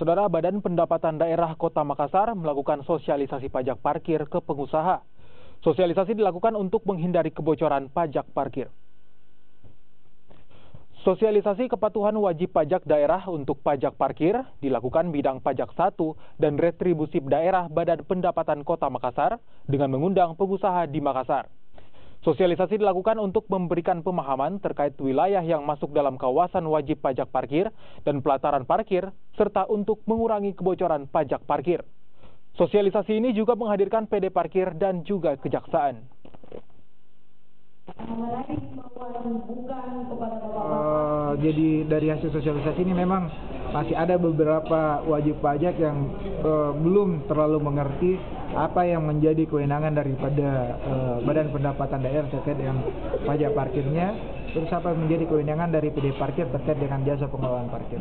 Saudara, Badan Pendapatan Daerah Kota Makassar melakukan sosialisasi pajak parkir ke pengusaha. Sosialisasi dilakukan untuk menghindari kebocoran pajak parkir. Sosialisasi kepatuhan wajib pajak daerah untuk pajak parkir dilakukan bidang pajak 1 dan retribusi daerah Badan Pendapatan Kota Makassar dengan mengundang pengusaha di Makassar. Sosialisasi dilakukan untuk memberikan pemahaman terkait wilayah yang masuk dalam kawasan wajib pajak parkir dan pelataran parkir, serta untuk mengurangi kebocoran pajak parkir. Sosialisasi ini juga menghadirkan PD Parkir dan juga Kejaksaan. Jadi dari hasil sosialisasi ini memang masih ada beberapa wajib pajak yang belum terlalu mengerti apa yang menjadi kewenangan daripada Badan Pendapatan Daerah terkait dengan pajak parkirnya, terus apa yang menjadi kewenangan dari PD Parkir terkait dengan jasa pengelolaan parkir.